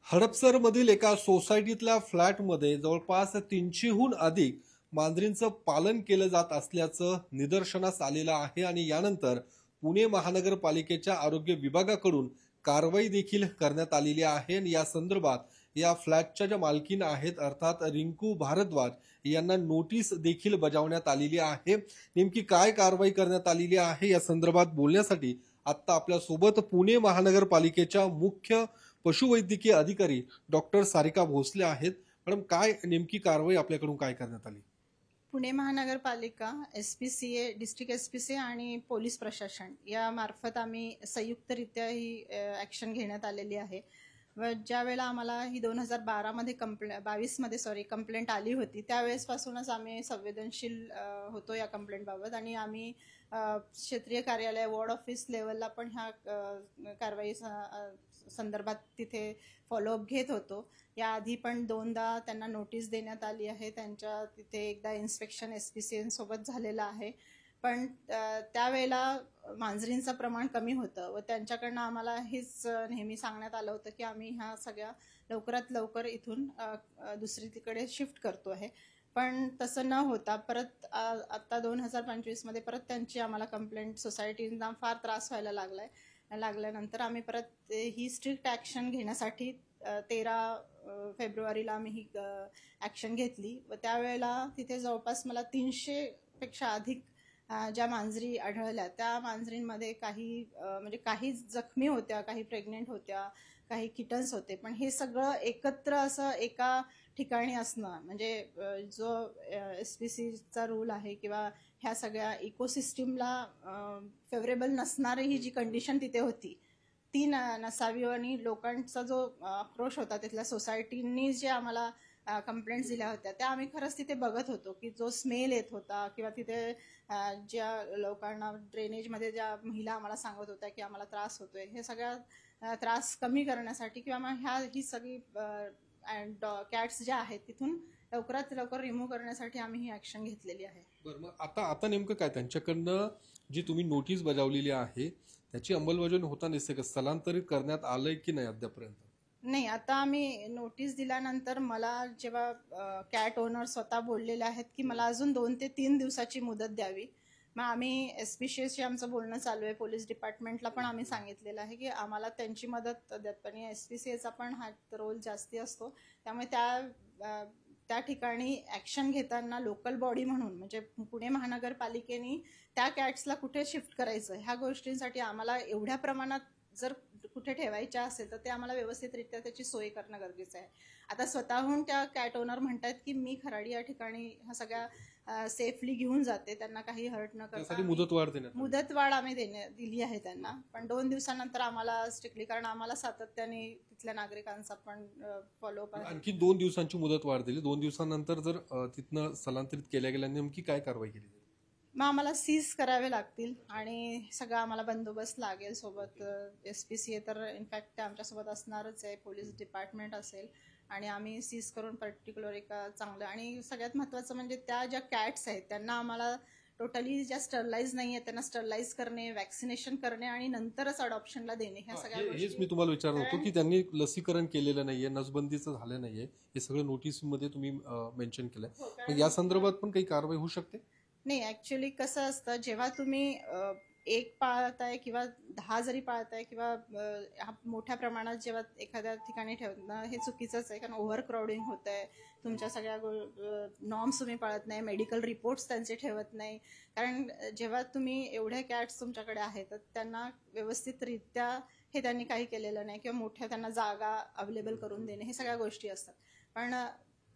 हडपसरमधील एका सोसायटीतल्या फ्लॅटमध्ये जवळपास 300हून अधिक मांजरींचं पालन केलं जात असल्याचं निदर्शनास आलेलं आहे आणि यानंतर पुणे महानगरपालिकेच्या आरोग्य विभागाकडून कारवाई देखील करण्यात आलेली आहे आणि या संदर्भात या फ्लॅटच्या ज्या मालकीण आहेत अर्थात रिंकू भारद्वाज यांना नोटीस देखील बजावण्यात आलेली आहे। नेमकी काय कारवाई करण्यात आलेली आहे या संदर्भात बोलण्यासाठी आता आपल्या सोबत पुणे महानगरपालिकेच्या मुख्य पशुवैद्यकीय अधिकारी डॉक्टर सारिका भोसले आहेत। मॅडम, काय नेमकी कारवाई आपल्याकडून काय करण्यात आली? पुणे महानगरपालिका, एसपीसीए, डिस्ट्रिक्ट एसपीसीए आणि पोलीस प्रशासन या मार्फत आम्ही संयुक्तरित्या ही ॲक्शन घेण्यात आलेली आहे। व ज्या वेळेला आम्हाला ही 2012 मध्ये 22 मध्ये कंप्लेंट आली होती, त्यावेळेसपासूनच आम्ही संवेदनशील होतो या कंप्लेंटबाबत आणि आम्ही क्षेत्रीय कार्यालय, वॉर्ड ऑफिस लेवलला पण ह्या कारवाई संदर्भात तिथे फॉलोअप घेत होतो। याआधी पण 2दा त्यांना नोटीस देण्यात आली आहे। त्यांच्या तिथे एकदा इन्स्पेक्शन एसपीसीएन सोबत झालेलं आहे, पण त्यावेळेला मांजरींचं प्रमाण कमी होतं व त्यांच्याकडनं आम्हाला हेच नेहमी सांगण्यात आलं होतं की आम्ही ह्या सगळ्या लवकरात लवकर इथून दुसरीकडे शिफ्ट करतो आहे। पण तसं न होता परत आता 2025 मध्ये परत त्यांची आम्हाला कंप्लेंट, सोसायटींना फार त्रास व्हायला लागल्यानंतर आम्ही परत ही स्ट्रिक्ट ॲक्शन घेण्यासाठी 13 फेब्रुवारीला आम्ही ही ॲक्शन घेतली व त्यावेळेला तिथे जवळपास मला 300 पेक्षा अधिक ज्या मांजरी आढळल्या, त्या मांजरींमध्ये काही जखमी होत्या, काही प्रेग्नेंट होत्या, काही किटन्स होते। पण हे सगळं एकत्र असं एका ठिकाणी असणं म्हणजे जो एसपीसीचा रूल आहे किंवा ह्या सगळ्या इकोसिस्टीमला फेवरेबल नसणारी ही जी कंडिशन तिथे होती ती नसावी आणि लोकांचा जो आक्रोश होता तिथल्या सोसायटींनी जे आम्हाला कंप्लेंट्स दिल्या होत्या त्या आम्ही खरंच तिथे बघत होतो की जो स्मेल येत होता किंवा तिथे ज्या लोकांना ड्रेनेजमध्ये ज्या महिला आम्हाला सांगत होत्या की आम्हाला त्रास होतोय, हे सगळ्या त्रास कमी करण्यासाठी किंवा मग ही सगळी कॅट्स ज्या आहेत तिथून लवकरात लवकर रिमूव्ह करण्यासाठी आम्ही ही ॲक्शन घेतलेली आहे। बरं, मग आता नेमकं काय त्यांच्याकडनं जी तुम्ही नोटीस बजावलेली आहे त्याची अंमलबजावणी होताना दिसते का? स्थलांतरित करण्यात आलंय की नाही अद्यापर्यंत? नाही, आता आम्ही नोटीस दिल्यानंतर मला जेव्हा कॅट ओनर स्वतः बोललेले आहेत की मला अजून 2 ते 3 दिवसाची मुदत द्यावी, मग आम्ही एसपीसीएसशी आमचं बोलणं चालू आहे। पोलीस डिपार्टमेंटला पण आम्ही सांगितलेलं आहे की आम्हाला त्यांची मदत द्यात आणि एसपीसीएचा पण हा रोल जास्ती असतो, त्यामुळे त्या ठिकाणी ॲक्शन घेताना लोकल बॉडी म्हणून म्हणजे पुणे महानगरपालिकेने त्या कॅट्सला कुठे शिफ्ट करायचं ह्या गोष्टींसाठी आम्हाला एवढ्या प्रमाणात जर कुठे ठेवायच्या असेल तर ते आम्हाला व्यवस्थितरित्या त्याची सोय करणं गरजेचं आहे। आता स्वतःहून त्या कॅट ओनर म्हणतात की मी खराडी या ठिकाणी ह्या सगळ्या सेफली घेऊन जाते, त्यांना काही हर्ट न करता मुदतवाढ आम्ही दिली आहे त्यांना, पण 2 दिवसानंतर आम्हाला स्ट्रिक्टली, कारण आम्हाला सातत्याने तिथल्या नागरिकांचा पण फॉलोअप आहे। आणखी 2 दिवसांची मुदतवाढ दिली, 2 दिवसानंतर जर तिथनं स्थलांतरित केल्या गेल्या नेमकी काय कारवाई केली? मग आम्हाला सीज करावे लागतील आणि सगळा आम्हाला बंदोबस्त लागेल सोबत। एसपीसीए तर इनफॅक्ट आमच्यासोबत असणारच आहे, पोलीस डिपार्टमेंट असेल आणि आम्ही सीज करून पर्टिक्युलर एका चांगलं, आणि सगळ्यात महत्त्वाचं म्हणजे त्या ज्या कॅट्स आहेत त्यांना आम्हाला टोटली ज्या स्टरलाइज नाही आहेत त्यांना स्टरलाइज करणे, वॅक्सिनेशन करणे आणि नंतरच अडॉप्शनला देणे, ह्या सगळ्या गोष्टी। हेच मी तुम्हाला विचारत होतो की त्यांनी लसीकरण केलेलं नाहीये, नसबंदीचं झालं नाहीये, हे सगळं नोटीसमध्ये तुम्ही मेन्शन केलंय, मग या संदर्भात पण काही कारवाई होऊ शकते? नाही, ॲक्च्युली कसं असतं, जेव्हा तुम्ही 1 पाळताय किंवा 10 जरी पाळताय किंवा मोठ्या प्रमाणात जेव्हा एखाद्या ठिकाणी ठेवणं हे चुकीचंच आहे, कारण ओव्हर क्राउडिंग होत आहे, तुमच्या सगळ्या नॉर्म्स तुम्ही पाळत नाही, मेडिकल रिपोर्ट्स त्यांचे ठेवत नाही, कारण जेव्हा तुम्ही एवढ्या कॅट्स तुमच्याकडे आहेत तर त्यांना व्यवस्थितरित्या हे त्यांनी काही केलेलं नाही किंवा मोठ्या त्यांना जागा अवेलेबल करून देणे, हे सगळ्या गोष्टी असतात। पण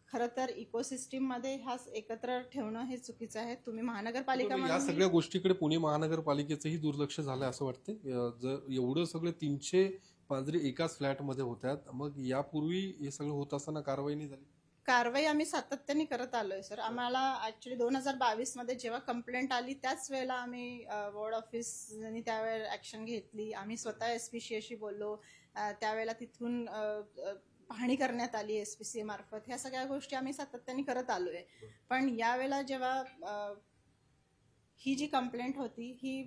खरं तर इकोसिस्टीममध्ये हा एकत्र ठेवणं हे चुकीचं आहे। तुम्ही महानगरपालिका या सगळ्या गोष्टीकडे पुणे महानगरपालिकेचंही दुर्लक्ष झालंय असं वाटतं। जर एवढं सगळं 300 मांजरी एकाच फ्लॅटमध्ये होत्या, मग यापूर्वी हे सगळं होत असताना कारवाई नाही झाली? कारवाई आम्ही सातत्याने करत आलोय सर। आम्हाला ॲक्च्युली 2022 मध्ये जेव्हा कंप्लेंट आली त्याच वेळेला आम्ही वॉर्ड ऑफिसनी त्यावेळेला ॲक्शन घेतली, आम्ही स्वतः एसपीसीएशी बोललो, त्यावेळेला तिथून पाहणी करण्यात आली एसपीसीए मार्फत, ह्या सगळ्या गोष्टी आम्ही सातत्याने करत आलोय। पण यावेळेला जेव्हा ही जी कंप्लेंट होती ही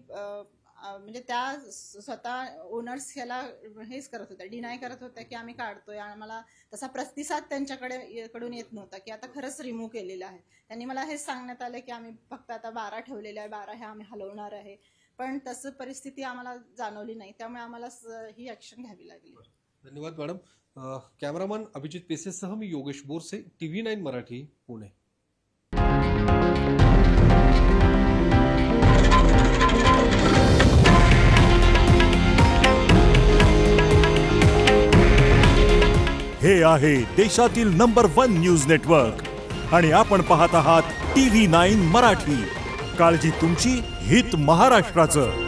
म्हणजे त्या स्वतः ओनर्स ह्याला हेच करत होत्या, डिनाय करत होत्या की आम्ही काढतोय. आणि मला तसा प्रतिसाद त्यांच्याकडून येत नव्हता की आता खरंच रिमूव्ह केलेलं आहे. त्यांनी मला हेच सांगण्यात आलं की आम्ही फक्त आता 12 ठेवलेले आहे, 12 हे आम्ही हलवणार आहे. पण तसं परिस्थिती आम्हाला जाणवली नाही, त्यामुळे आम्हाला ही ऍक्शन घ्यावी लागली. धन्यवाद मॅडम. कॅमेरामन अभिजित पेसेसह मी योगेश बोरसे, TV9 मराठी, पुणे. हे आहे देशातील नंबर 1 न्यूज नेटवर्क आणि आपण पाहत आहात TV9 मराठी. काळजी तुमची, हित महाराष्ट्राचं.